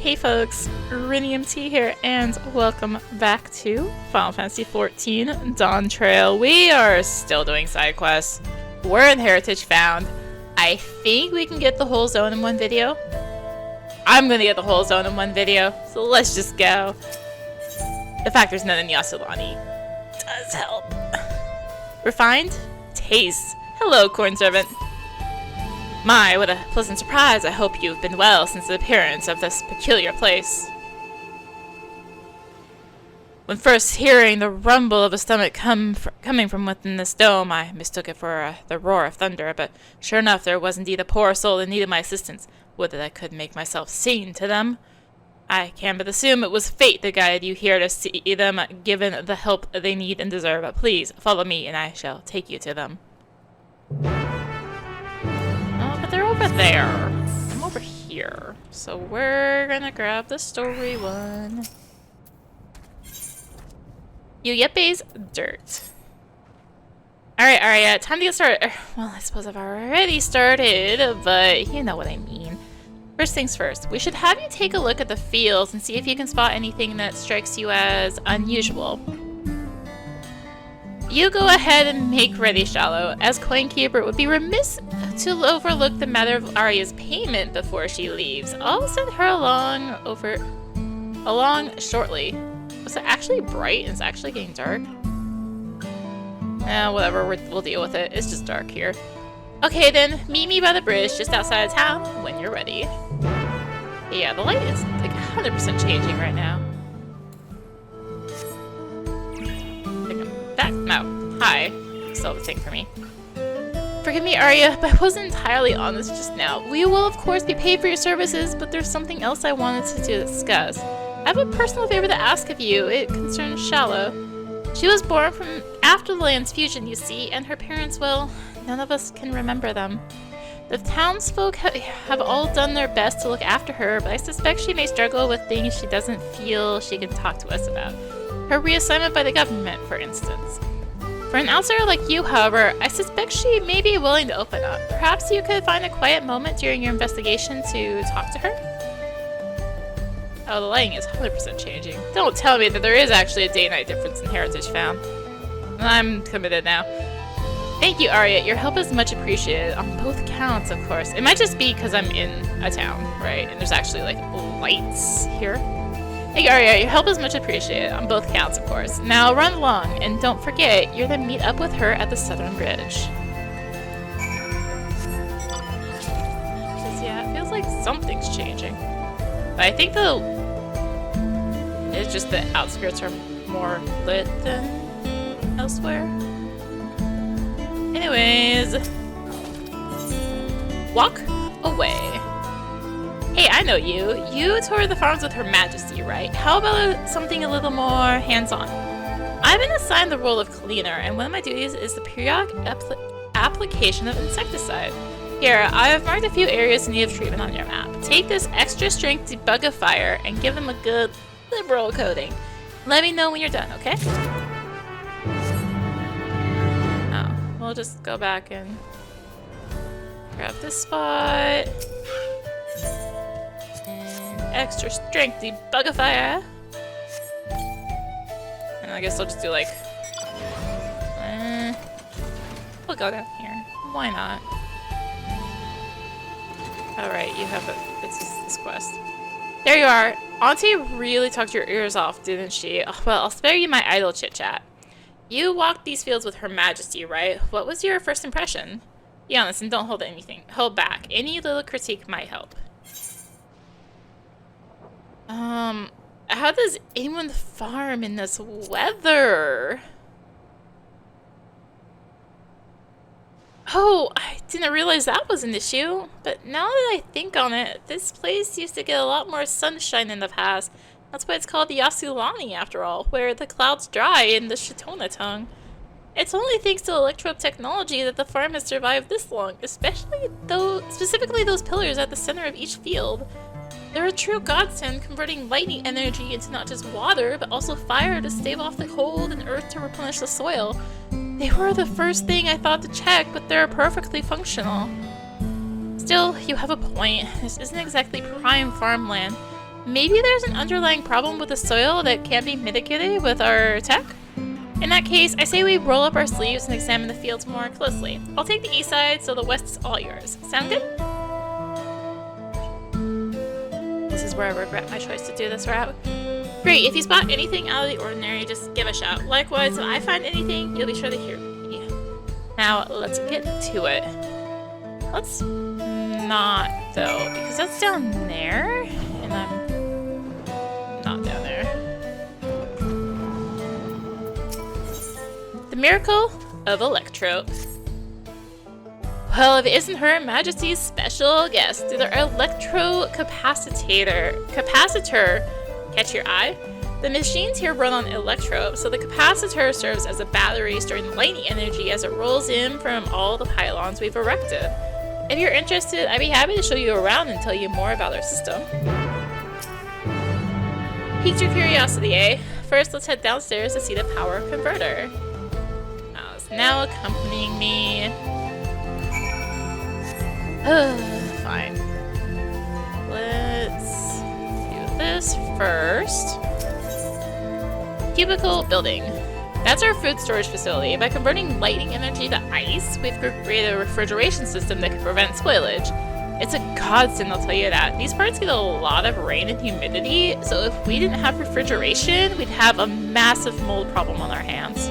Hey folks, rinimt here, and welcome back to Final Fantasy XIV Dawntrail. We are still doing side quests. We're in Heritage Found. I think we can get the whole zone in one video. I'm gonna get the whole zone in one video, so let's just go. The fact there's none in Yassilani does help. Refined? Taste. Hello, Corn Servant. My, what a pleasant surprise. I hope you've been well since the appearance of this peculiar place. When first hearing the rumble of a stomach coming from within this dome, I mistook it for the roar of thunder, but sure enough, there was indeed a poor soul that needed my assistance. Would that I could make myself seen to them. I can but assume it was fate that guided you here to see them, given the help they need and deserve. But please, follow me, and I shall take you to them. But they're over there. I'm over here. So we're gonna grab the story one. You yuppies, dirt. Alright, time to get started. Well, I suppose I've already started, but you know what I mean. First things first, we should have you take a look at the fields and see if you can spot anything that strikes you as unusual. You go ahead and make ready, Shallow. As Coinkeeper, it would be remiss to overlook the matter of Arya's payment before she leaves. I'll send her along shortly. Was it actually bright and it's actually getting dark? Whatever, we'll deal with it. It's just dark here. Okay then, meet me by the bridge just outside of town when you're ready. Yeah, the light is like 100% changing right now. Back? No. Hi. Still the thing for me. Forgive me, Arya, but I wasn't entirely honest just now. We will, of course, be paid for your services, but there's something else I wanted to discuss. I have a personal favor to ask of you. It concerns Shallow. She was born from after the land's fusion, you see, and her parents, well, none of us can remember them. The townsfolk have all done their best to look after her, but I suspect she may struggle with things she doesn't feel she can talk to us about. Her reassignment by the government, for instance. For an outsider like you, however, I suspect she may be willing to open up. Perhaps you could find a quiet moment during your investigation to talk to her? Oh, the lighting is 100% changing. Don't tell me that there is actually a day-night difference in Heritage Found. I'm committed now. Thank you, Arya. Your help is much appreciated, on both counts, of course. It might just be because I'm in a town, right? And there's actually, like, lights here. Hey Arya, your help is much appreciated, on both counts, of course. Now run along, and don't forget, you're to meet up with her at the Southern Bridge. Yeah, it feels like something's changing. But I think it's just the outskirts are more lit than elsewhere. Anyways, walk away. Hey, I know you. You toured the farms with Her Majesty, right? How about something a little more hands-on? I've been assigned the role of cleaner, and one of my duties is the periodic application of insecticide. Here, I have marked a few areas in need of treatment on your map. Take this extra-strength debugifier and give them a good liberal coating. Let me know when you're done, okay? Oh, we'll just go back and grab this spot. Extra strength debugifier. And I guess I'll just do like we'll go down here. Why not? Alright, you have this quest. There you are. Auntie really talked your ears off, didn't she? Oh, well, I'll spare you my idle chit-chat. You walked these fields with Her Majesty, right? What was your first impression? Be honest and don't hold back. Any little critique might help. How does anyone farm in this weather? Oh, I didn't realize that was an issue. But now that I think on it, this place used to get a lot more sunshine in the past. That's why it's called the Yassilani, after all, where the clouds dry in the Shitona tongue. It's only thanks to electrope technology that the farm has survived this long, specifically those pillars at the center of each field. They're a true godsend, converting lightning energy into not just water, but also fire to stave off the cold and earth to replenish the soil. They were the first thing I thought to check, but they're perfectly functional. Still, you have a point. This isn't exactly prime farmland. Maybe there's an underlying problem with the soil that can't be mitigated with our tech? In that case, I say we roll up our sleeves and examine the fields more closely. I'll take the east side, so the west is all yours. Sound good? This is where I regret my choice to do this route. Great, if you spot anything out of the ordinary, just give a shout. Likewise, if I find anything, you'll be sure to hear me. Now, let's get to it. Let's not, though, because that's down there, and I'm not down there. The miracle of electrope. Well, if it isn't Her Majesty's special guest, the capacitor, catch your eye? The machines here run on electrope, so the capacitor serves as a battery storing lightning energy as it rolls in from all the pylons we've erected. If you're interested, I'd be happy to show you around and tell you more about our system. Piqued your curiosity, eh? First, let's head downstairs to see the power converter. It's now accompanying me. Fine. Let's do this first. Cubicle building. That's our food storage facility. By converting lightning energy to ice, we've created a refrigeration system that can prevent spoilage. It's a godsend, I'll tell you that. These parts get a lot of rain and humidity, so if we didn't have refrigeration, we'd have a massive mold problem on our hands.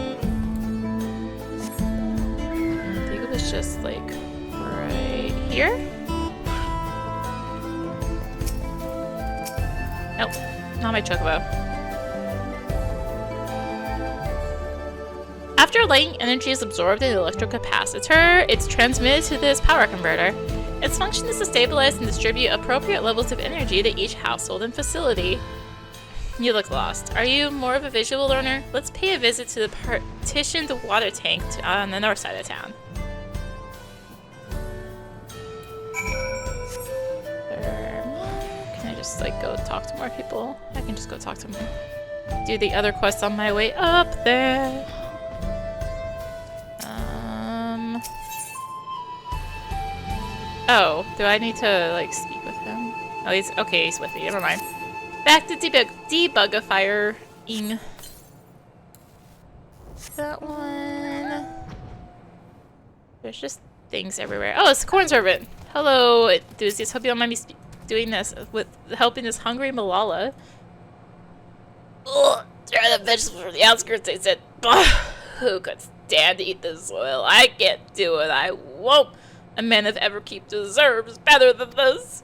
I think it was just like right here? Nope, not my chocobo. After lightning energy is absorbed in the electrocapacitor, it's transmitted to this power converter. Its function is to stabilize and distribute appropriate levels of energy to each household and facility. You look lost. Are you more of a visual learner? Let's pay a visit to the partitioned water tank on the north side of town. Can I just like go talk to more people? I can just go talk to them. Do the other quests on my way up there. Oh, do I need to, like, speak with him? Oh, he's with me. Never mind. Back to debugifying. That one. There's just things everywhere. Oh, it's the corn servant. Hello, enthusiasts. Hope you don't mind me doing this with helping this hungry Malala. Ugh, try the vegetables from the outskirts, they said. Who could stand to eat the soil? I can't do it. I won't. A man of Everkeep deserves better than this.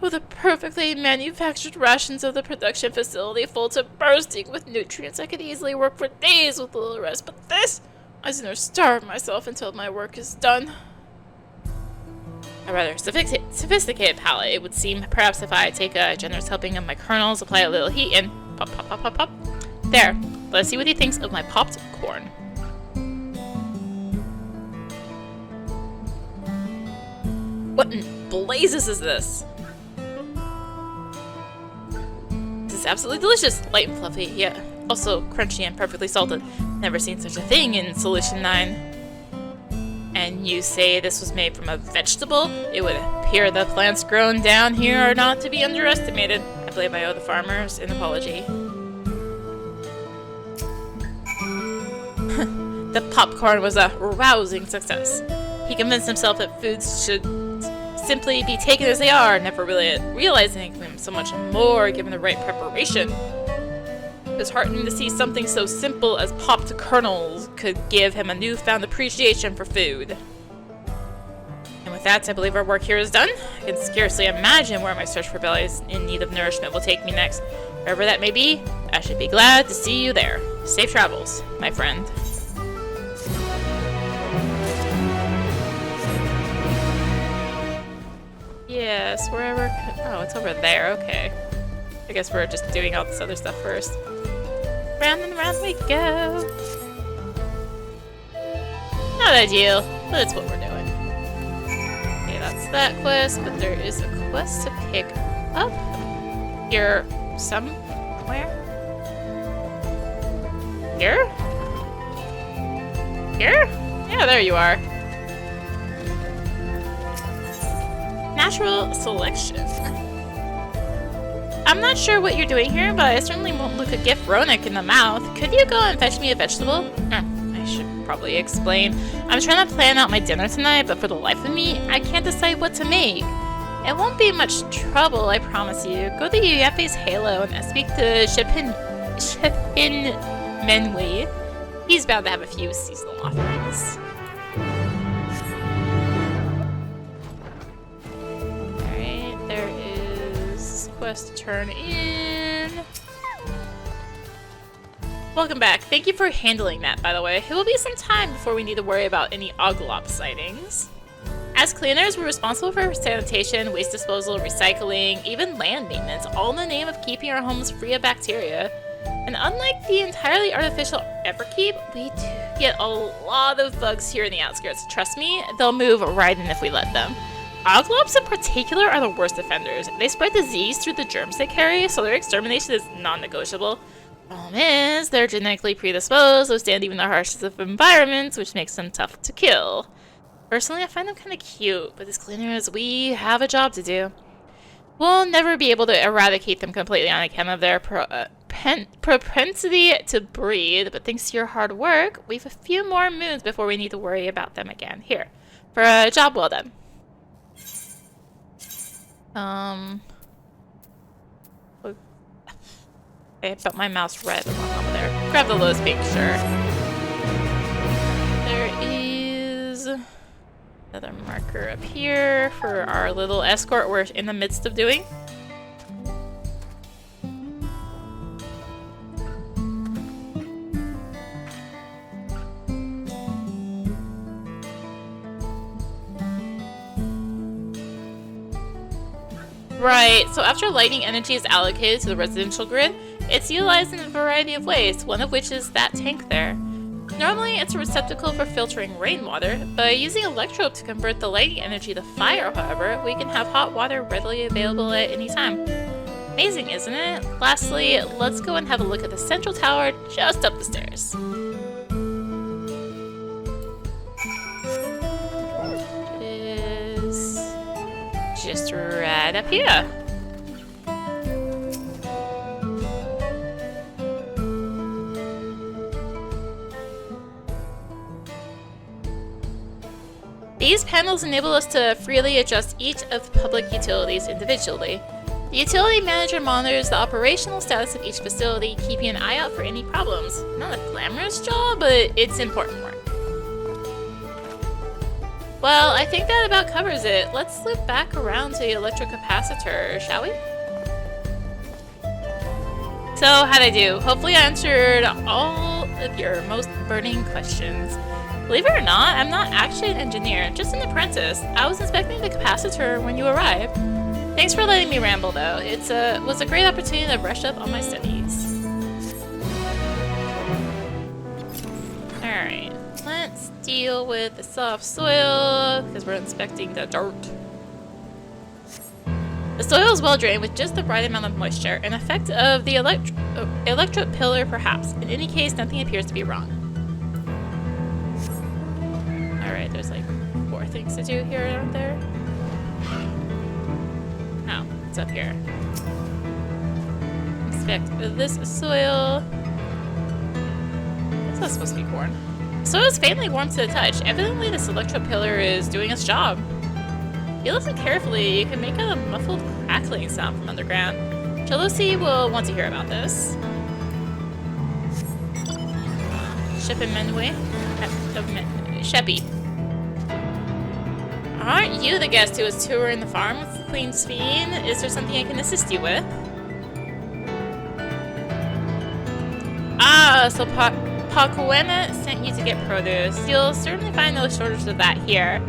With the perfectly manufactured rations of the production facility full to bursting with nutrients, I could easily work for days with a little rest, but this, I sooner starve myself until my work is done. A rather sophisticated palate, it would seem, perhaps if I take a generous helping of my kernels, apply a little heat, and pop, pop, pop, pop, pop. There, let's see what he thinks of my popped corn. What in blazes is this? This is absolutely delicious. Light and fluffy, yet also crunchy and perfectly salted. Never seen such a thing in Solution 9. And you say this was made from a vegetable? It would appear the plants grown down here are not to be underestimated. I believe I owe the farmers an apology. The popcorn was a rousing success. He convinced himself that foods should simply be taken as they are, never really realizing them so much more given the right preparation. It was heartening to see something so simple as popped kernels could give him a newfound appreciation for food. And with that, I believe our work here is done. I can scarcely imagine where my search for bellies in need of nourishment will take me next. Wherever that may be, I should be glad to see you there. Safe travels, my friend. Yes, wherever. Oh, it's over there. Okay. I guess we're just doing all this other stuff first. Round and round we go. Not ideal, but it's what we're doing. Okay, that's that quest, but there is a quest to pick up here somewhere. Here? Here? Yeah, there you are. Natural selection. I'm not sure what you're doing here, but I certainly won't look a gift Ronak in the mouth. Could you go and fetch me a vegetable? I should probably explain. I'm trying to plan out my dinner tonight, but for the life of me, I can't decide what to make. It won't be much trouble, I promise you. Go to Yuefei's Halo and speak to Shipin Menwei. He's bound to have a few seasonal offerings. Alright, there is quest to turn in. Welcome back. Thank you for handling that, by the way. It will be some time before we need to worry about any Oglop sightings. As cleaners, we're responsible for sanitation, waste disposal, recycling, even land maintenance, all in the name of keeping our homes free of bacteria. And unlike the entirely artificial Everkeep, we do get a lot of bugs here in the outskirts. Trust me, they'll move right in if we let them. Oglops in particular are the worst offenders. They spread disease through the germs they carry, so their extermination is non-negotiable. Problem is, they're genetically predisposed to withstand even the harshest of environments, which makes them tough to kill. Personally, I find them kind of cute, but as cleaners, we have a job to do. We'll never be able to eradicate them completely on account of their propensity to breed, but thanks to your hard work, we have a few more moons before we need to worry about them again. Here, for a job well done. I felt my mouse red over there. Grab the lowest pink, sure. There is another marker up here for our little escort we're in the midst of doing. Right, so after lighting energy is allocated to the residential grid, it's utilized in a variety of ways, one of which is that tank there. Normally, it's a receptacle for filtering rainwater. By using electrope to convert the lighting energy to fire, however, we can have hot water readily available at any time. Amazing, isn't it? Lastly, let's go and have a look at the central tower just up the stairs. It is just right up here. These panels enable us to freely adjust each of the public utilities individually. The utility manager monitors the operational status of each facility, keeping an eye out for any problems. Not a glamorous job, but it's important work. Well, I think that about covers it. Let's loop back around to the electrocapacitor, shall we? So, how'd I do? Hopefully I answered all of your most burning questions. Believe it or not, I'm not actually an engineer, just an apprentice. I was inspecting the capacitor when you arrived. Thanks for letting me ramble, though. It was a great opportunity to brush up on my studies. Alright, let's deal with the soft soil, because we're inspecting the dirt. The soil is well drained with just the right amount of moisture, an effect of the electrope pillar perhaps. In any case, nothing appears to be wrong. Alright, there's like 4 things to do here, aren't there? Oh, it's up here. Inspect this soil. What's that supposed to be corn? Soil is faintly warm to the touch. Evidently, this electrope pillar is doing its job. If you listen carefully, you can make out a muffled crackling sound from underground. Jealousy will want to hear about this. Shipin Menwei? Sheppy. Aren't you the guest who was touring the farm with Queen Speen? Is there something I can assist you with? Ah, so Pakuena sent you to get produce. You'll certainly find no shortage of that here.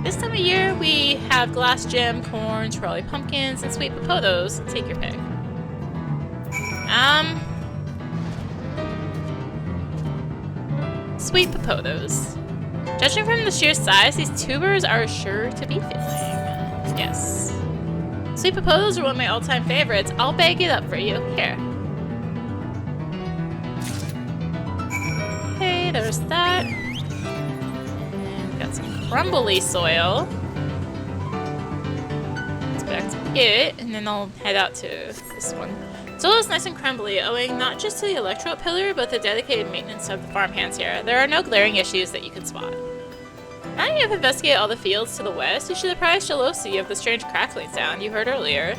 This time of year, we have glass gem, corn, trolley pumpkins, and sweet potatoes. Take your pick. Sweet potatoes. Judging from the sheer size, these tubers are sure to be filling. Yes. Sweet potatoes are one of my all-time favorites. I'll bag it up for you. Here. Okay, there's that. And got some crumbly soil. inspect it, and then I'll head out to this one. Soil is nice and crumbly, owing not just to the electrope pillar, but the dedicated maintenance of the farmhands here. There are no glaring issues that you can spot. Now you have investigated all the fields to the west, you should apprise Shalosi of the strange crackling sound you heard earlier.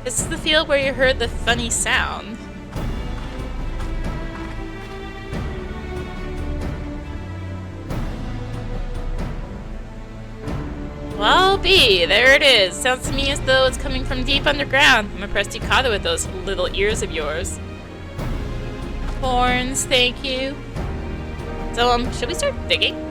This is the field where you heard the funny sound. Well, B, there it is. Sounds to me as though it's coming from deep underground. I'm impressed you caught it with those little ears of yours. Horns, thank you. So, should we start digging?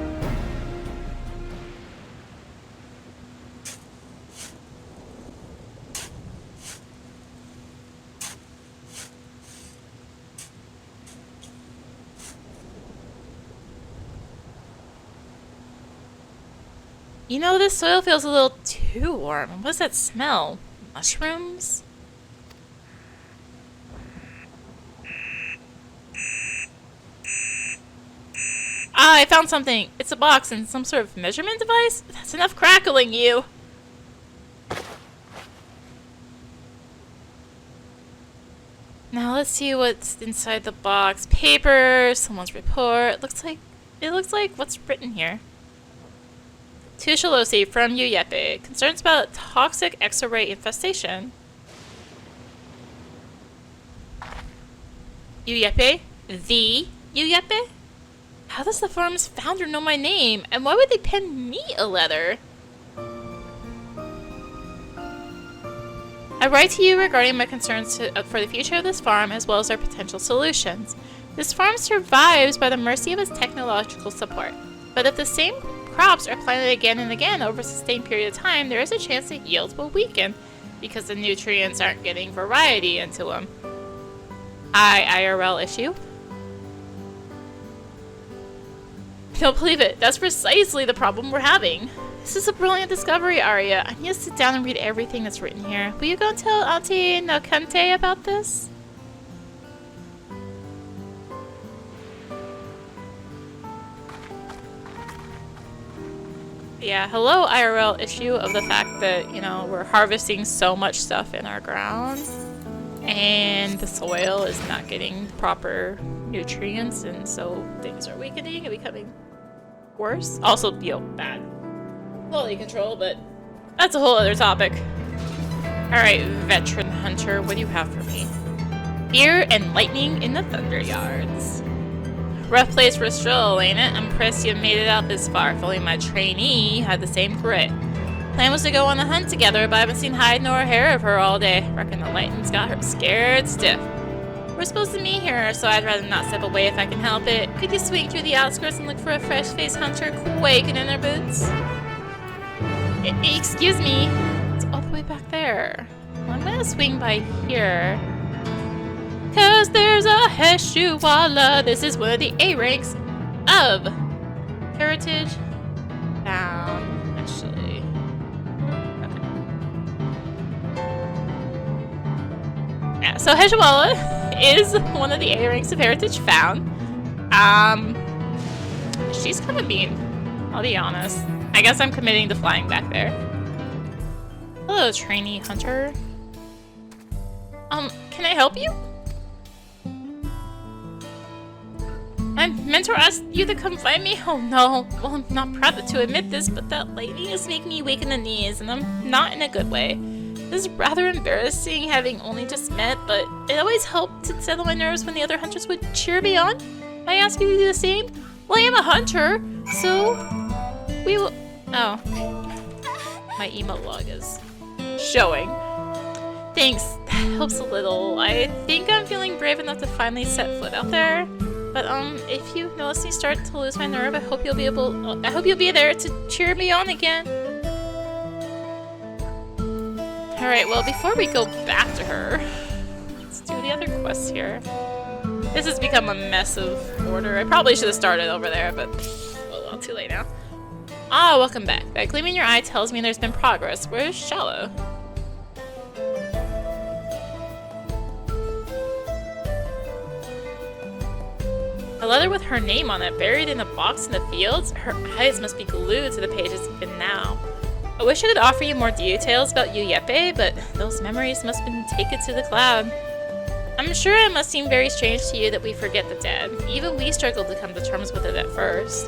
You know, this soil feels a little too warm. What's that smell? Mushrooms? Ah, I found something. It's a box and some sort of measurement device? That's enough crackling, you! Now let's see what's inside the box. Paper, someone's report. It looks like what's written here. To Shalosi from Uyepe. Concerns about toxic X-ray infestation. Uyepe? The Uyepe? How does the farm's founder know my name? And why would they pen me a letter? I write to you regarding my concerns for the future of this farm as well as our potential solutions. This farm survives by the mercy of its technological support. But if the same crops are planted again and again over a sustained period of time, there is a chance that yields will weaken because the nutrients aren't getting variety into them. IRL issue. Don't believe it. That's precisely the problem we're having. This is a brilliant discovery, Arya. I need to sit down and read everything that's written here. Will you go and tell Auntie Nakante about this? Yeah, hello IRL issue of the fact that, you know, we're harvesting so much stuff in our ground and the soil is not getting proper nutrients, and so things are weakening and becoming worse. Also, you know, bad quality control, but that's a whole other topic. Alright, veteran hunter, what do you have for me? Fear and lightning in the Thunder Yards. Rough place for a stroll, ain't it? I'm impressed you made it out this far. If only my trainee had the same grit. Plan was to go on a hunt together, but I haven't seen hide nor hair of her all day. Reckon the lightning's got her scared stiff. We're supposed to meet here, so I'd rather not step away if I can help it. Could you swing through the outskirts and look for a fresh-faced hunter quaking in their boots? Excuse me. It's all the way back there. Well, I'm gonna swing by here. Cause there's a Heshuwala. This is one of the A ranks of heritage found, actually. Okay. Yeah, so Heshuwala is one of the A ranks of heritage found. She's kind of mean, I'll be honest. I guess I'm committing to flying back there. Hello, trainee hunter. Can I help you? My mentor asked you to come find me? Oh no. Well, I'm not proud to admit this, but that lightning is making me weak in the knees, and I'm not in a good way. This is rather embarrassing, having only just met, but it always helped to settle my nerves when the other hunters would cheer me on. I ask you to do the same? Well, I am a hunter, so we will... Oh. My emo log is showing. Thanks, that helps a little. I think I'm feeling brave enough to finally set foot out there. But if you notice me start to lose my nerve, I hope you'll be there to cheer me on again. Alright, well, before we go back to her, let's do the other quests here. This has become a mess of order. I probably should have started over there, but oh well, too late now. Ah, welcome back. That gleam in your eye tells me there's been progress. Where's Shallow? A letter with her name on it, buried in a box in the fields? Her eyes must be glued to the pages even now. I wish I could offer you more details about Yuyepe, but those memories must have been taken to the cloud. I'm sure it must seem very strange to you that we forget the dead. Even we struggled to come to terms with it at first.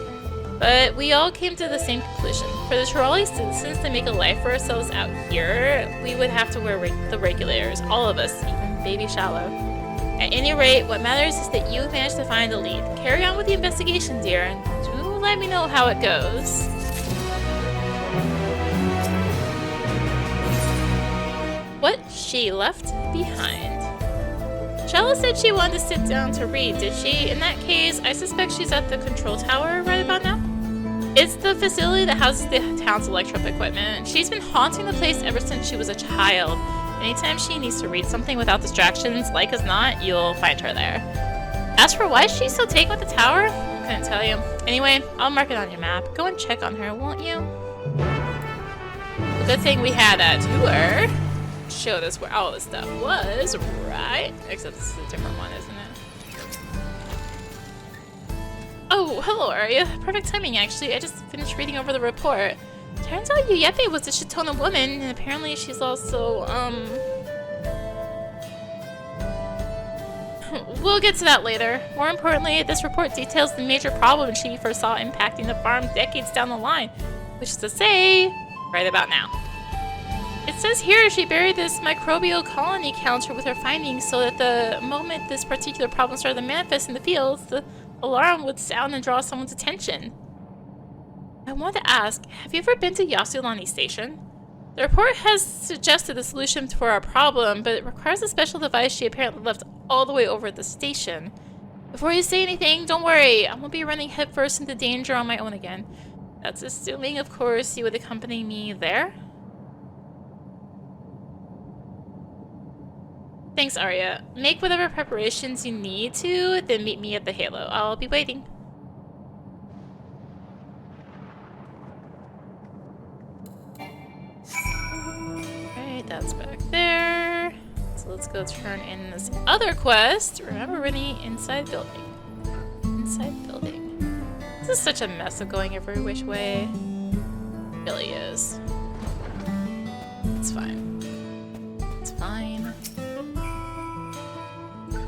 But we all came to the same conclusion. For the Turali citizens to make a life for ourselves out here, we would have to wear the regulators, all of us, even Baby Shallow. At any rate, what matters is that you managed to find the lead. Carry on with the investigation, dear, and do let me know how it goes. What she left behind. Shallow said she wanted to sit down to read, did she? In that case, I suspect she's at the control tower right about now. It's the facility that houses the town's electrope equipment. She's been haunting the place ever since she was a child. Anytime she needs to read something without distractions, like as not, you'll find her there. As for why she's so taken with the tower, I couldn't tell you. Anyway, I'll mark it on your map. Go and check on her, won't you? Good thing we had a tour. Showed us where all this stuff was, right? Except this is a different one, isn't it? Oh, hello, Arya. Perfect timing, actually. I just finished reading over the report. Turns out Yuyepe was a Shitona woman, and apparently she's also, We'll get to that later. More importantly, this report details the major problem she foresaw impacting the farm decades down the line, which is to say, right about now. It says here she buried this microbial colony counter with her findings so that the moment this particular problem started to manifest in the fields, the alarm would sound and draw someone's attention. I want to ask, have you ever been to Yasulani Station? The report has suggested a solution for our problem, but it requires a special device she apparently left all the way over at the station. Before you say anything, don't worry, I won't be running headfirst into danger on my own again. That's assuming, of course, you would accompany me there? Thanks, Arya. Make whatever preparations you need to, then meet me at the Halo. I'll be waiting. Alright, that's back there. So let's go turn in this other quest. Remember, Rini, inside building. Inside building. This is such a mess of going every which way. It really is. It's fine. It's fine.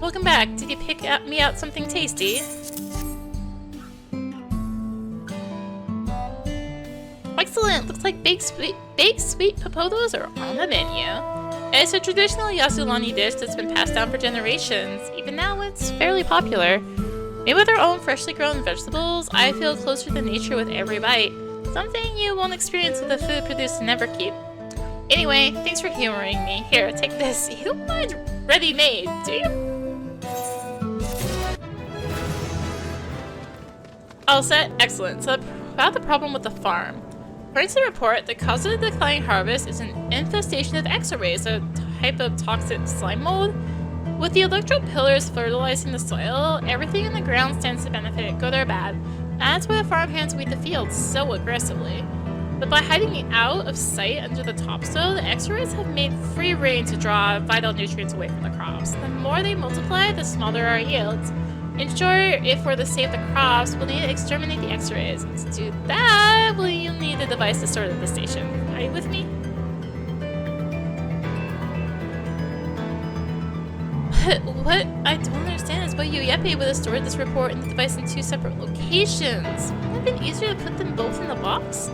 Welcome back. Did you pick me out something tasty? Excellent! Looks like baked sweet potatoes are on the menu. It's a traditional Yasulani dish that's been passed down for generations. Even now, it's fairly popular. Made with our own freshly grown vegetables, I feel closer to nature with every bite. Something you won't experience with the food produced in Everkeep. Anyway, thanks for humoring me. Here, take this. You don't mind ready-made, do you? All set? Excellent. So about the problem with the farm. According to the report, the cause of the declining harvest is an infestation of X-rays, a type of toxic slime mold. With the electrope pillars fertilizing the soil, everything in the ground stands to benefit, good or bad. That's why the farmhands weed the fields so aggressively. But by hiding it out of sight under the topsoil, the X-rays have made free rein to draw vital nutrients away from the crops. The more they multiply, the smaller our yields. In short, if we're to save the crops, we'll need to exterminate the X-rays. To do that, we'll need a device to store at the station. Are you with me? What I don't understand is why Yuyepe would have stored this report and the device in two separate locations. Wouldn't it have been easier to put them both in the box?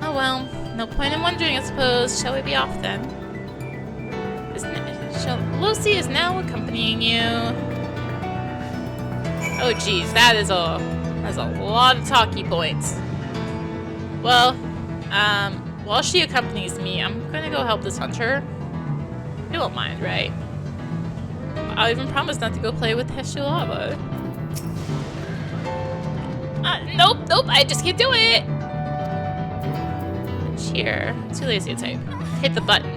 Oh well, no point in wondering, I suppose. Shall we be off then? Lucy is now accompanying you. Oh geez, that's a lot of talky points. Well, while she accompanies me, I'm gonna go help this hunter. You won't mind, right? I'll even promise not to go play with Heshulava. Nope, I just can't do it! Cheer. Too lazy to type. Hit the button.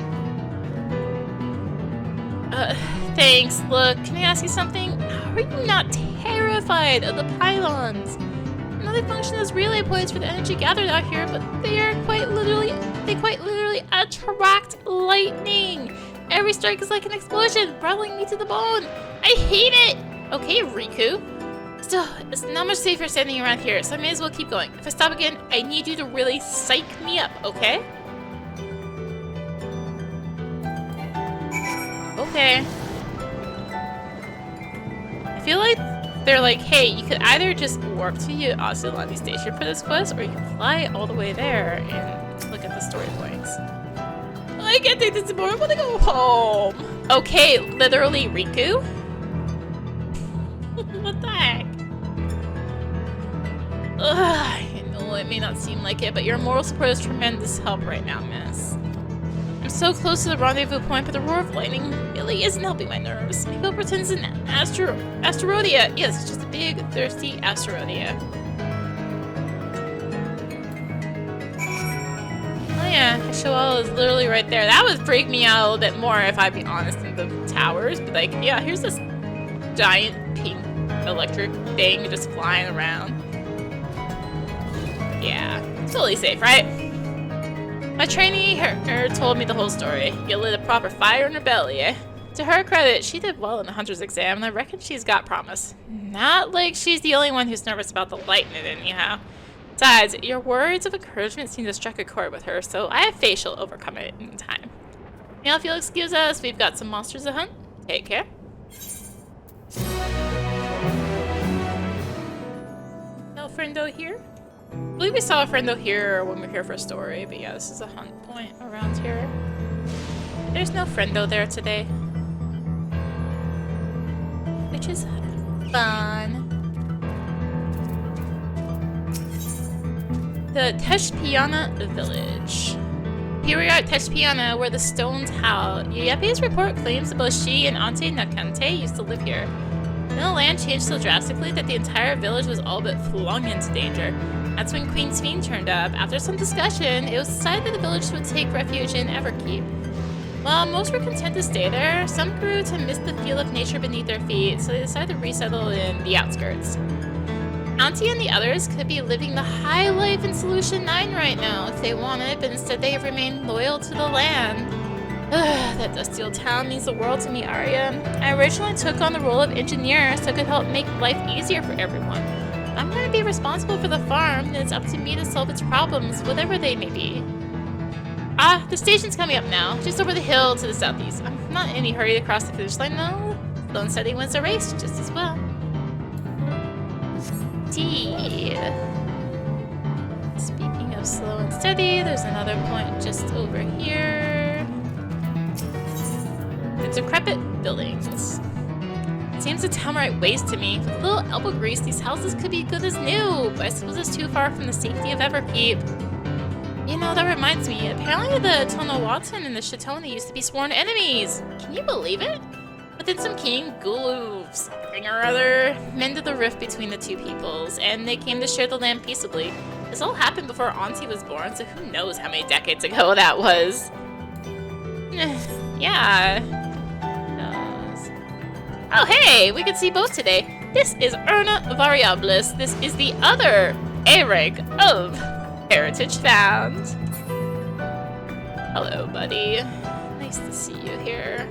Thanks. Look, can I ask you something? How are you not terrified of the pylons? I know they function as relay points for the energy gathered out here, but they quite literally attract lightning. Every strike is like an explosion, rattling me to the bone. I hate it! Okay, Riku. Still, it's not much safer standing around here, so I may as well keep going. If I stop again, I need you to really psych me up, okay? Okay. I feel like they're like, hey, you could either just warp to your Oceloti station for this quest, or you can fly all the way there and look at the story points. I can't take this anymore. I want to go home. Okay, literally, Riku? What the heck? Ugh, I know it may not seem like it, but your moral support is tremendous help right now, miss. I'm so close to the rendezvous point, but the roar of lightning really isn't helping my nerves. I feel pretends an asteroidia. Yes, it's just a big, thirsty asteroidia. Oh yeah, Shoal is literally right there. That would freak me out a little bit more if I'd be honest in the towers. But like, yeah, here's this giant pink electric thing just flying around. Yeah, totally safe, right? My trainee told me the whole story. You lit a proper fire in her belly, eh? To her credit, she did well in the hunter's exam, and I reckon she's got promise. Not like she's the only one who's nervous about the lightning anyhow. Besides, your words of encouragement seem to strike a chord with her, so I have faith she'll overcome it in time. Now, if you'll excuse us, we've got some monsters to hunt. Take care. No friendo here? I believe we saw a friendo here when we were here for a story, but yeah, this is a hunt point around here. There's no friendo there today. Which is fun. The Teshpiana village. Here we are at Teshpiana, where the stones howl. Yuyepe's report claims that both she and Auntie Nakante used to live here. Then the land changed so drastically that the entire village was all but flung into danger. That's when Queen Sveen turned up. After some discussion, it was decided that the village would take refuge in Everkeep. While most were content to stay there, some grew to miss the feel of nature beneath their feet, so they decided to resettle in the outskirts. Auntie and the others could be living the high life in Solution 9 right now if they wanted, but instead they have remained loyal to the land. That dusty old town means the world to me, Arya. I originally took on the role of engineer so I could help make life easier for everyone. I'm going to be responsible for the farm, and it's up to me to solve its problems, whatever they may be. Ah, the station's coming up now, just over the hill to the southeast. I'm not in any hurry to cross the finish line, though. Lone Steady wins the race just as well. Tea. Speaking of slow and steady, there's another point just over here. The decrepit buildings. It seems a downright waste to me. With a little elbow grease, these houses could be good as new, but I suppose it's too far from the safety of Everkeep. You know, that reminds me. Apparently the Tonawatan and the Shitoni used to be sworn enemies. Can you believe it? But then some king, Gulu, something or other, mended the rift between the two peoples, and they came to share the land peaceably. This all happened before Auntie was born, so who knows how many decades ago that was. Yeah. Oh hey, we can see both today. This is Urna Variabilis. This is the other A rank of Heritage Found. Hello, buddy. Nice to see you here.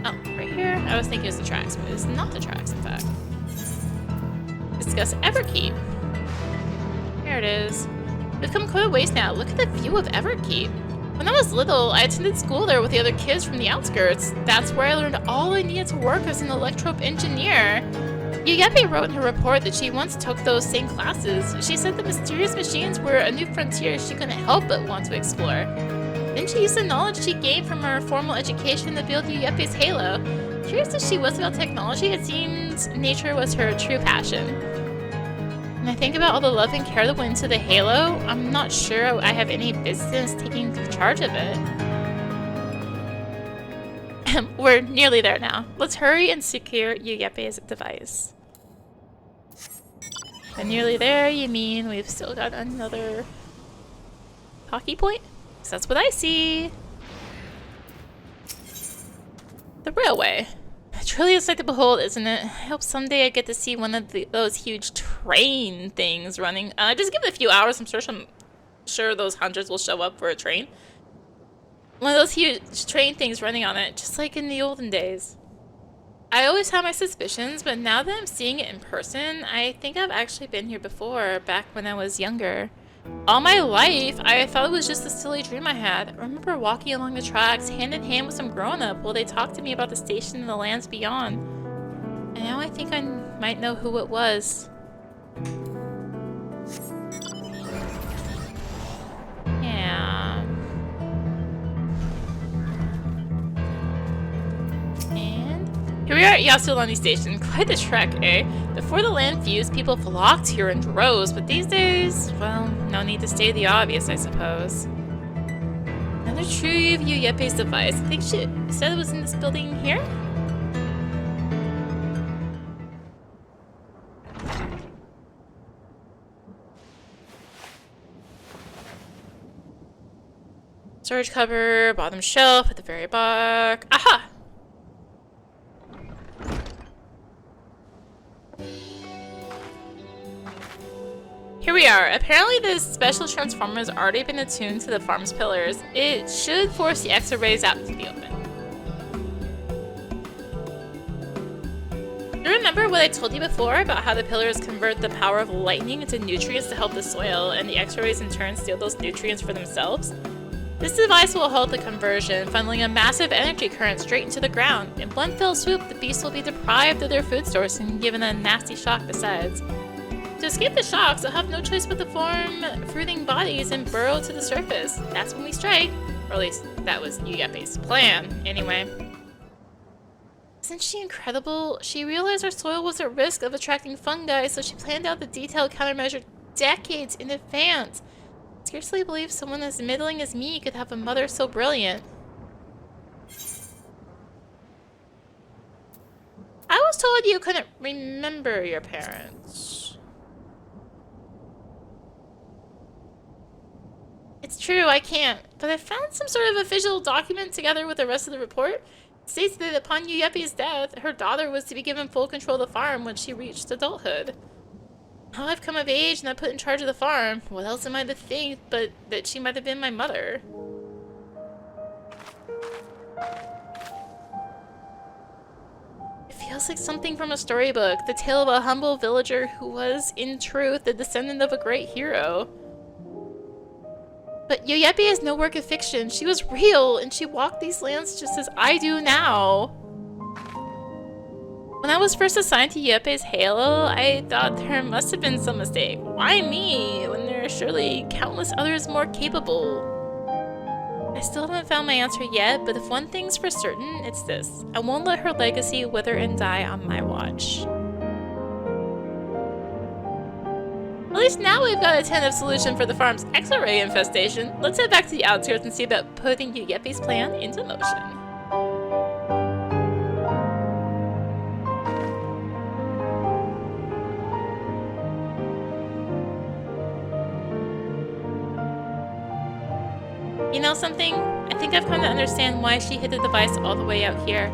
Oh, right here? I was thinking it was the tracks, but it's not the tracks, in fact. Discuss Everkeep. There it is. We've come quite a ways now. Look at the view of Everkeep. When I was little, I attended school there with the other kids from the outskirts. That's where I learned all I needed to work as an electrope engineer. Yuyepe wrote in her report that she once took those same classes. She said the mysterious machines were a new frontier she couldn't help but want to explore. Then she used the knowledge she gained from her formal education to build Yuyepe's halo. Curious as she was about technology, it seems nature was her true passion. When I think about all the love and care that went into the halo, I'm not sure I have any business taking charge of it. We're nearly there now. Let's hurry and secure Yuyepe's device. By nearly there, you mean we've still got another hockey point? Because that's what I see. The railway. Truly a sight to behold, isn't it? I hope someday I get to see one of those huge train things running. Just give it a few hours. I'm sure those hunters will show up for a train. One of those huge train things running on it, just like in the olden days. I always had my suspicions, but now that I'm seeing it in person, I think I've actually been here before, back when I was younger. All my life, I thought it was just a silly dream I had. I remember walking along the tracks, hand in hand with some grown-up, while they talked to me about the station and the lands beyond. And now I think I might know who it was. Yeah. And here we are at Yasulani Station. Quite the trek, eh? Before the land fused, people flocked here in droves, but these days, well, no need to state the obvious, I suppose. Another retrieve Yepe's device. I think she said it was in this building here? Storage cupboard, bottom shelf at the very back. Aha! Here we are. Apparently this special transformer has already been attuned to the farm's pillars. It should force the X-rays out into the open. You remember what I told you before about how the pillars convert the power of lightning into nutrients to help the soil, and the X-rays in turn steal those nutrients for themselves? This device will halt the conversion, funneling a massive energy current straight into the ground. In one fell swoop, the beasts will be deprived of their food source and given a nasty shock besides. To escape the shocks, they'll have no choice but to form fruiting bodies and burrow to the surface. That's when we strike. Or at least, that was Yepe's plan, anyway. Isn't she incredible? She realized our soil was at risk of attracting fungi, so she planned out the detailed countermeasure decades in advance. I scarcely believe someone as middling as me could have a mother so brilliant. I was told you couldn't remember your parents. It's true, I can't, but I found some sort of official document together with the rest of the report. It states that upon Yepe's death, her daughter was to be given full control of the farm when she reached adulthood. Now I've come of age and I'm put in charge of the farm. What else am I to think but that she might have been my mother? It feels like something from a storybook, the tale of a humble villager who was, in truth, the descendant of a great hero. But Yepe is no work of fiction. She was real, and she walked these lands just as I do now. When I was first assigned to Yepe's halo, I thought there must have been some mistake. Why me, when there are surely countless others more capable? I still haven't found my answer yet, but if one thing's for certain, it's this. I won't let her legacy wither and die on my watch. At least now we've got a tentative solution for the farm's X-ray infestation. Let's head back to the outskirts and see about putting Yepe's plan into motion. You know something? I think I've come to understand why she hid the device all the way out here.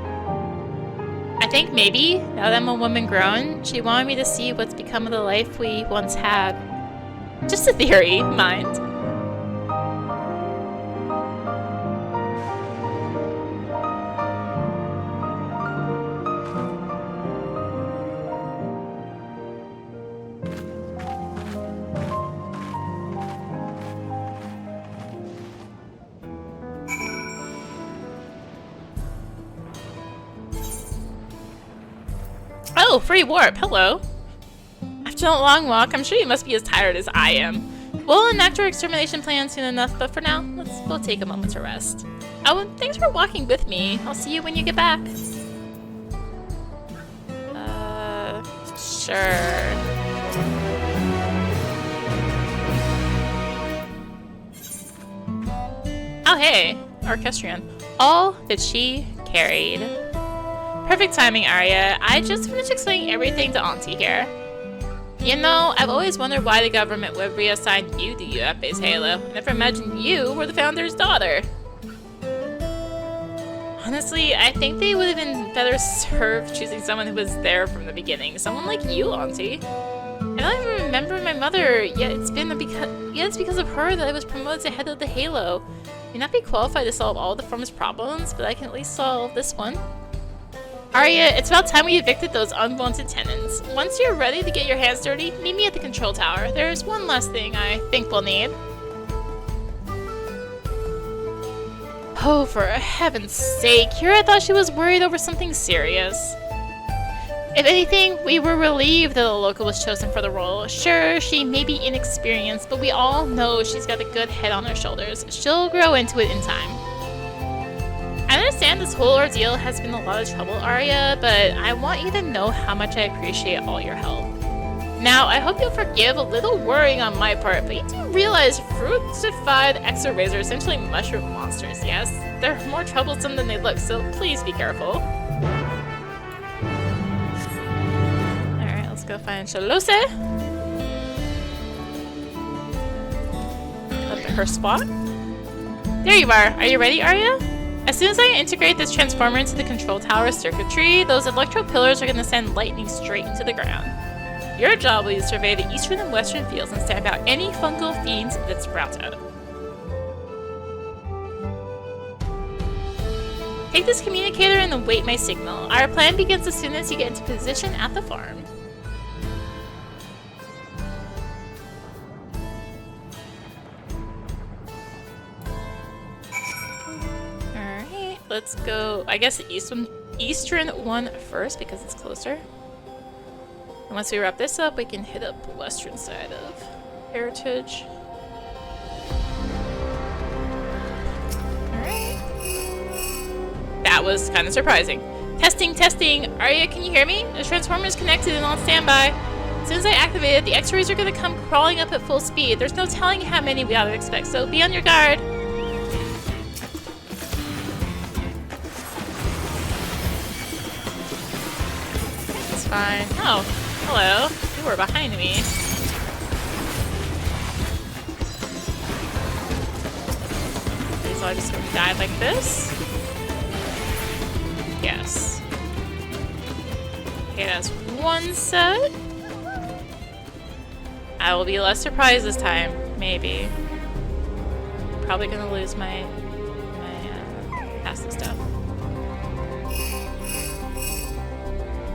I think maybe, now that I'm a woman grown, she wanted me to see what's become of the life we once had. Just a theory, mind. Oh, free warp. Hello. After a long walk, I'm sure you must be as tired as I am. We'll enact our extermination plan soon enough, but for now, let's go take a moment to rest. Oh, and thanks for walking with me. I'll see you when you get back. Sure. Oh, hey, Orchestrion. All that she carried. Perfect timing, Arya. I just finished explaining everything to Auntie here. You know, I've always wondered why the government would reassign you to Yepe's halo. I never imagined you were the founder's daughter. Honestly, I think they would have been better served choosing someone who was there from the beginning. Someone like you, Auntie. I don't even remember my mother, yet it's because of her that I was promoted to head of the halo. I may not be qualified to solve all the farm's problems, but I can at least solve this one. Arya, it's about time we evicted those unwanted tenants. Once you're ready to get your hands dirty, meet me at the control tower. There's one last thing I think we'll need. Oh, for heaven's sake. Here I thought she was worried over something serious. If anything, we were relieved that the local was chosen for the role. Sure, she may be inexperienced, but we all know she's got a good head on her shoulders. She'll grow into it in time. I understand this whole ordeal has been a lot of trouble, Arya, but I want you to know how much I appreciate all your help. Now, I hope you'll forgive a little worrying on my part, but you do realize fruitified XIV are essentially mushroom monsters, yes? They're more troublesome than they look, so please be careful. Alright, let's go find Shalose. Up at her spot. There you are. Are you ready, Arya? As soon as I integrate this transformer into the control tower circuitry, those electro pillars are going to send lightning straight into the ground. Your job will be to survey the eastern and western fields and stamp out any fungal fiends that sprout out. Take this communicator and await my signal. Our plan begins as soon as you get into position at the farm. Alright, let's go, I guess the eastern one first because it's closer. And once we wrap this up, we can hit up the western side of Heritage. Alright. That was kind of surprising. Testing, testing! Arya, can you hear me? The transformer is connected and on standby. As soon as I activate it, the X-rays are going to come crawling up at full speed. There's no telling how many we ought to expect, so be on your guard. It's fine. Oh. Hello. You were behind me. These are just going to die like this. Yes. Okay, that's one set. I will be less surprised this time. Maybe. Probably going to lose my passive stuff.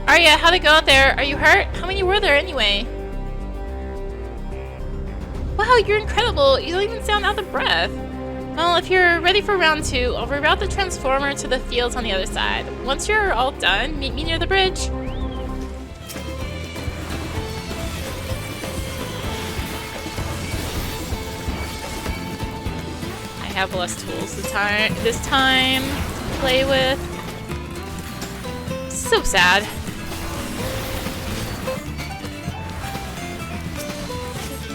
Arya, how'd it go out there? Are you hurt? How many were there anyway? Wow, you're incredible. You don't even sound out of breath. Well, if you're ready for round 2, I'll reroute the transformer to the fields on the other side. Once you're all done, meet me near the bridge. I have less tools this time to play with. So sad.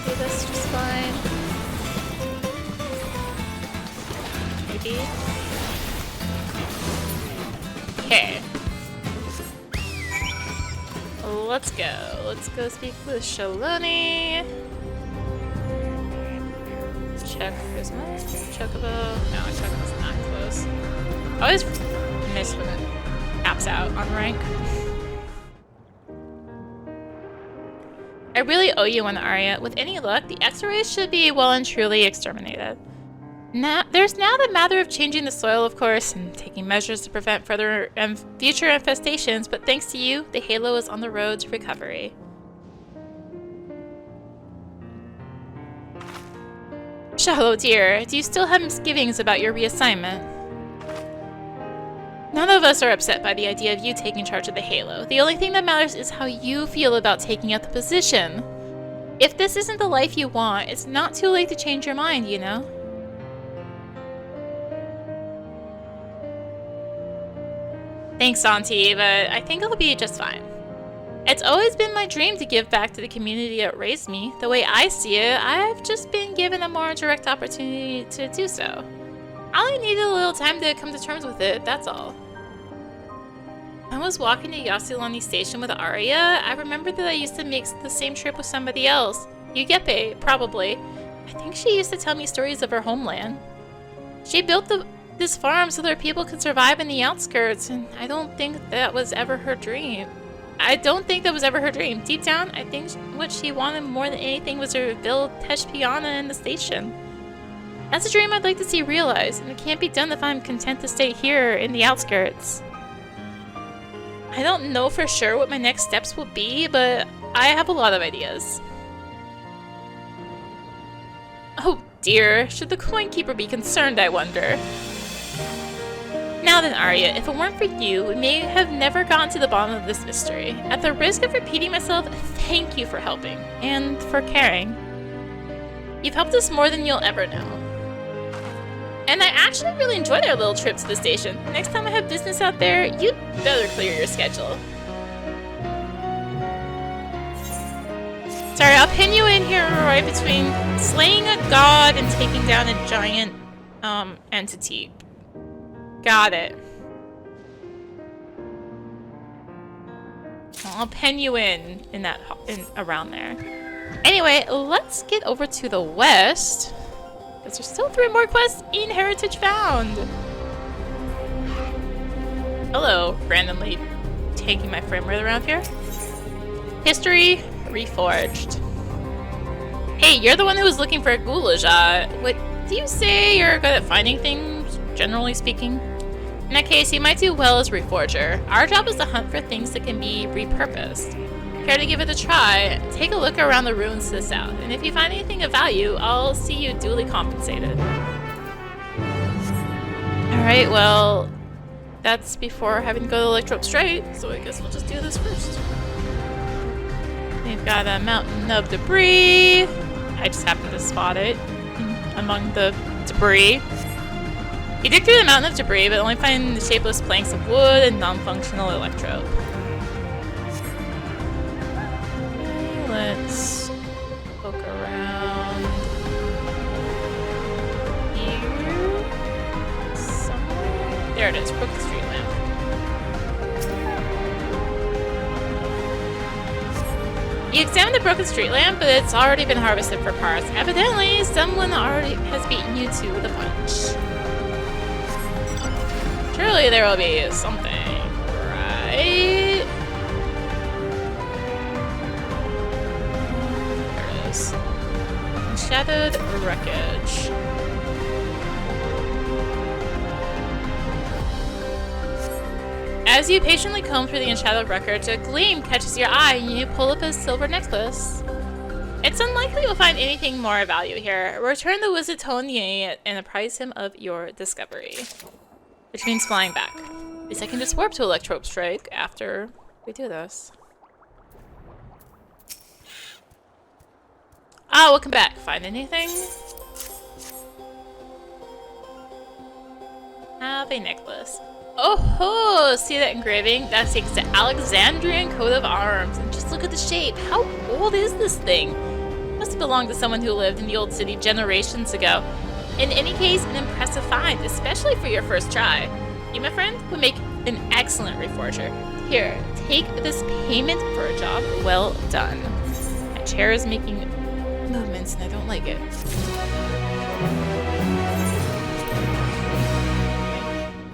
Do this just fine. Maybe. Okay. Let's go. Let's go speak with Shaloni. Check Prisma. Chocobo. No, Chocobo's not close. I always miss when it taps out on rank. I really owe you one, Arya. With any luck, the X-rays should be well and truly exterminated. There's now the matter of changing the soil, of course, and taking measures to prevent further future infestations, but thanks to you, the Halo is on the road to recovery. Shallow dear, do you still have misgivings about your reassignment? None of us are upset by the idea of you taking charge of the Halo. The only thing that matters is how you feel about taking up the position. If this isn't the life you want, it's not too late to change your mind, you know? Thanks, Auntie, but I think it'll be just fine. It's always been my dream to give back to the community that raised me. The way I see it, I've just been given a more direct opportunity to do so. I only needed a little time to come to terms with it, that's all. I was walking to Yasulani Station with Arya. I remembered that I used to make the same trip with somebody else. Yugepe, probably. I think she used to tell me stories of her homeland. She built this farm so that people could survive in the outskirts, and I don't think that was ever her dream. Deep down, I think what she wanted more than anything was to build Teshpiana in the station. That's a dream I'd like to see realized, and it can't be done if I'm content to stay here in the outskirts. I don't know for sure what my next steps will be, but I have a lot of ideas. Oh dear, should the coin keeper be concerned, I wonder? Now then, Arya, if it weren't for you, we may have never gotten to the bottom of this mystery. At the risk of repeating myself, thank you for helping, and for caring. You've helped us more than you'll ever know. And I actually really enjoyed our little trip to the station. Next time I have business out there, you'd better clear your schedule. Sorry, I'll pin you in here right between slaying a god and taking down a giant, entity. Got it. I'll pin you in around there. Anyway, let's get over to the west. Because there's still 3 more quests in Heritage found. Hello, randomly taking my frame rate around here. History reforged. Hey, you're the one who was looking for a goulash. What do you say you're good at finding things, generally speaking? In that case, you might do well as reforger. Our job is to hunt for things that can be repurposed. Care to give it a try? Take a look around the ruins to the south, and if you find anything of value, I'll see you duly compensated. Alright, well, that's before having to go to the electrope straight, so I guess we'll just do this first. We've got a mountain of debris. I just happened to spot it among the debris. You dig through the mountain of debris, but only find the shapeless planks of wood and non-functional electrope. Okay, let's poke around here somewhere. There it is, broken street lamp. You examine the broken street lamp, but it's already been harvested for parts. Evidently, someone already has beaten you to the punch. Surely there will be something, right? There it is. Shattered wreckage. As you patiently comb through the enchanted wreckage, a gleam catches your eye and you pull up a silver necklace. It's unlikely you'll find anything more of value here. Return the Wizardonier and apprise him of your discovery. Which means flying back. At least I can just warp to Electrope Strike after we do this. Ah, welcome back. Find anything? Have a necklace. Oh ho! See that engraving? That's the Alexandrian coat of arms. And just look at the shape. How old is this thing? Must have belonged to someone who lived in the old city generations ago. In any case, an impressive find, especially for your first try. You, my friend, would make an excellent reforger. Here, take this payment for a job well done. My chair is making movements and I don't like it.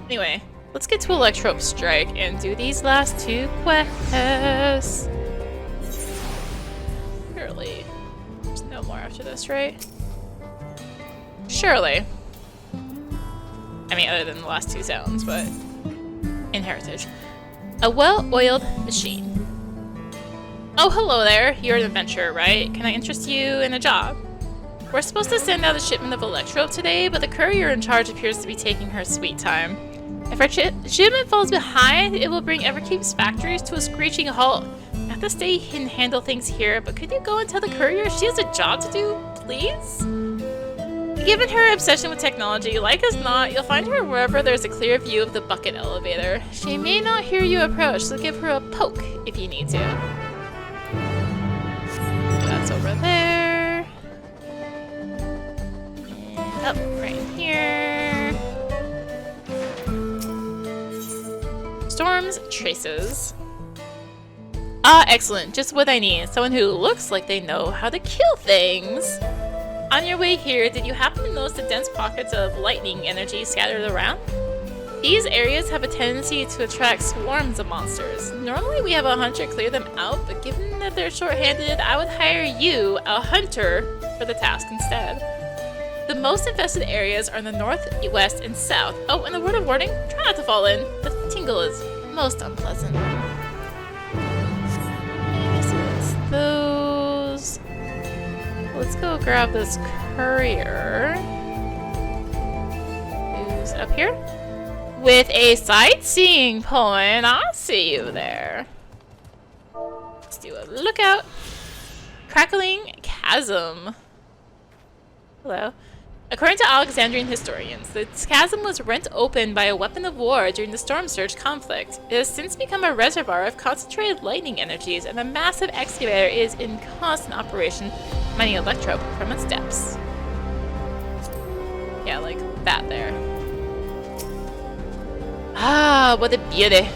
Anyway, let's get to Electrope Strike and do these last 2 quests. Surely. There's no more after this, right? Surely. I mean, other than the last 2 zones, but in Heritage. A well-oiled machine. Oh, hello there. You're an adventurer, right? Can I interest you in a job? We're supposed to send out a shipment of electrope today, but the courier in charge appears to be taking her sweet time. If our shipment falls behind, it will bring Everkeep's factories to a screeching halt. I have to stay and handle things here, but could you go and tell the courier she has a job to do, please? Given her obsession with technology, like as not, you'll find her wherever there's a clear view of the bucket elevator. She may not hear you approach, so give her a poke if you need to. That's over there. And up right here. Storm's traces. Ah, excellent. Just what I need. Someone who looks like they know how to kill things. On your way here, did you happen to notice the dense pockets of lightning energy scattered around? These areas have a tendency to attract swarms of monsters. Normally we have a hunter clear them out, but given that they're short-handed, I would hire you, a hunter, for the task instead. The most infested areas are in the north, west, and south. Oh, and a word of warning, try not to fall in. The tingle is most unpleasant. let's go grab this courier. Who's up here? With a sightseeing point. I'll see you there. Let's do a lookout. Crackling Chasm. Hello. According to Alexandrian historians, the chasm was rent open by a weapon of war during the Storm Surge conflict. It has since become a reservoir of concentrated lightning energies, and a massive excavator is in constant operation, mining electrope from its depths. Yeah, like that there. Ah, what a beauty.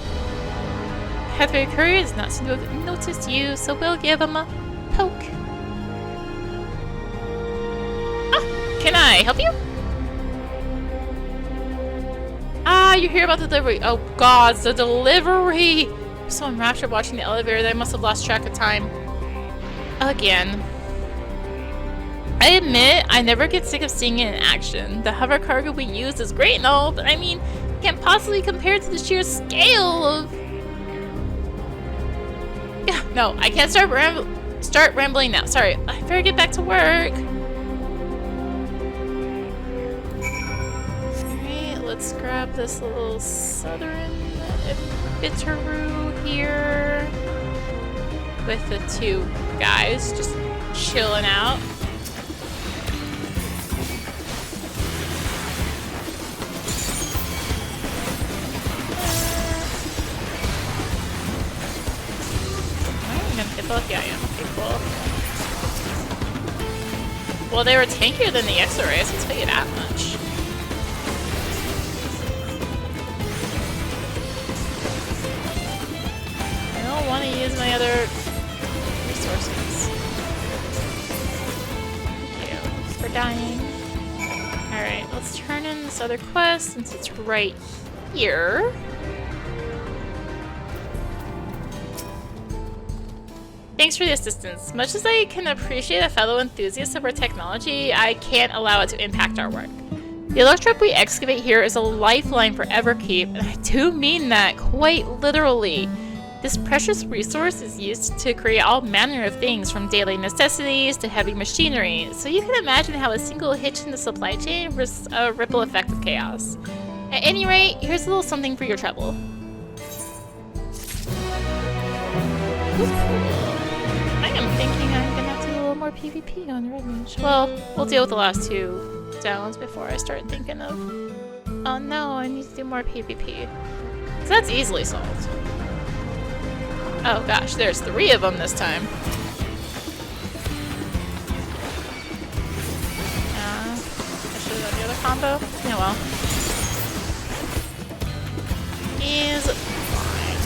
Catherine Courier does not seem to have noticed you, so we'll give him a poke. Can I help you? Ah, you hear about the delivery. Oh god, the delivery! I'm so enraptured watching the elevator that I must have lost track of time. Again. I admit, I never get sick of seeing it in action. The hover cargo we use is great and all, but I mean, can't possibly compare it to the sheer scale of... Yeah, no, I can't start rambling now. Sorry, I better get back to work. Let's grab this little southern Bitteroo here with the two guys just chilling out. Am I gonna hit both? Yeah, I am. Okay, cool. Well, they were tankier than the X-Rays, I'll tell you that much. I want to use my other resources. Thank you for dying. Alright, let's turn in this other quest since it's right here. Thanks for the assistance. Much as I can appreciate a fellow enthusiast of our technology, I can't allow it to impact our work. The electrope we excavate here is a lifeline for Everkeep, and I do mean that quite literally. This precious resource is used to create all manner of things from daily necessities to heavy machinery, so you can imagine how a single hitch in the supply chain risks a ripple effect of chaos. At any rate, here's a little something for your trouble. Ooh, cool. I am thinking I'm gonna have to do a little more PvP on Red Mage. Well, we'll deal with the last two downs before I start thinking of, oh no, I need to do more PvP. So that's easily solved. Oh gosh, there's 3 of them this time. I should have done the other combo. Oh well. Is fine.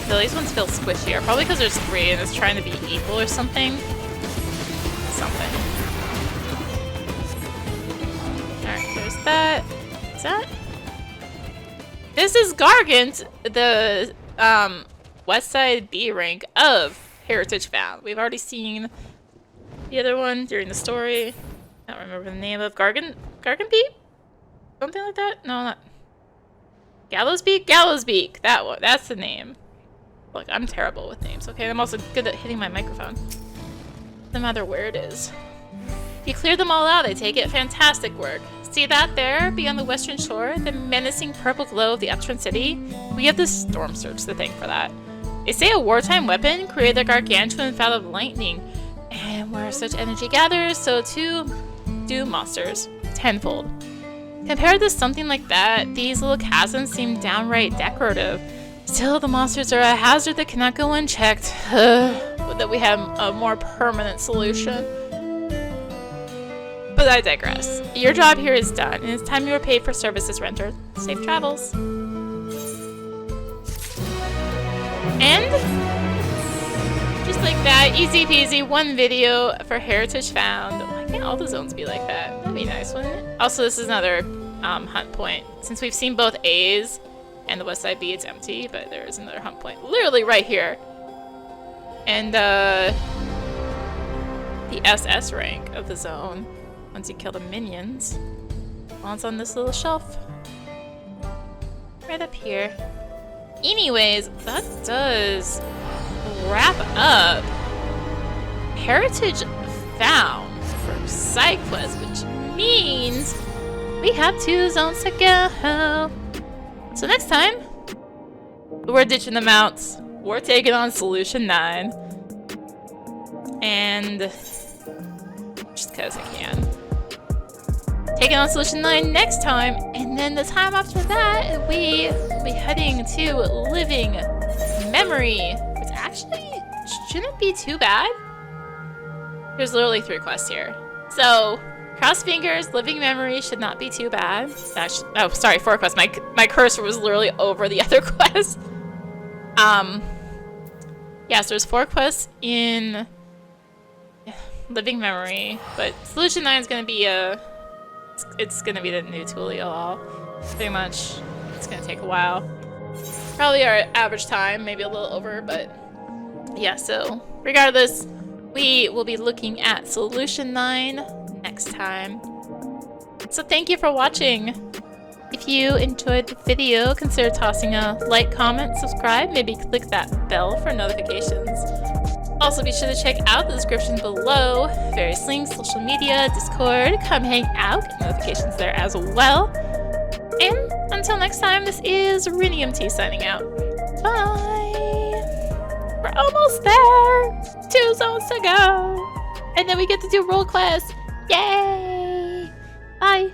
No, these ones feel squishier. Probably because there's 3 and it's trying to be equal or something. Alright, there's that. Is that? This is Gargant, the West Side B rank of Heritage Found. We've already seen the other one during the story. I don't remember the name of Gargant Beak? Something like that? No, not Gallows Beak? Gallows Beak! That one. That's the name. Look, I'm terrible with names, okay? I'm also good at hitting my microphone. No matter where it is. You cleared them all out, I take it. Fantastic work. See that there, beyond the western shore? The menacing purple glow of the upturned city? We have the Storm Surge to thank for that. They say a wartime weapon created a gargantuan foul of lightning. And where such energy gathers, so too do monsters. Tenfold. Compared to something like that, these little chasms seem downright decorative. Still, the monsters are a hazard that cannot go unchecked. But that we have a more permanent solution. But I digress. Your job here is done, and it's time you were paid for services rendered. Safe travels. And just like that, easy peasy, 1 video for Heritage Found. Why can't all the zones be like that? That'd be nice, wouldn't it? Also, this is another hunt point. Since we've seen both A's and the West Side B, it's empty, but there is another hunt point literally right here. And the SS rank of the zone. Once you kill the minions, one's on this little shelf. Right up here. Anyways, that does wrap up heritage found for PsyQuest, which means we have 2 zones to go. So next time, we're ditching the mounts. We're taking on Solution 9. And just because I can. Taking on Solution 9 next time, and then the time after that, we will be heading to Living Memory, which actually shouldn't be too bad. There's literally 3 quests here. So, cross fingers, Living Memory should not be too bad. Oh, sorry, 4 quests. My cursor was literally over the other quest. Yeah, so there's 4 quests in Living Memory, but Solution 9 is going to be it's going to be the new Tutorial. Pretty much. It's going to take a while. Probably our average time, maybe a little over, but yeah, so regardless, we will be looking at Solution 9 next time. So thank you for watching. If you enjoyed the video, consider tossing a like, comment, subscribe, maybe click that bell for notifications. Also, be sure to check out the description below. Various links, social media, Discord. Come hang out. Get notifications there as well. And until next time, this is rinimt signing out. Bye! We're almost there! 2 zones to go! And then we get to do roll class. Yay! Bye!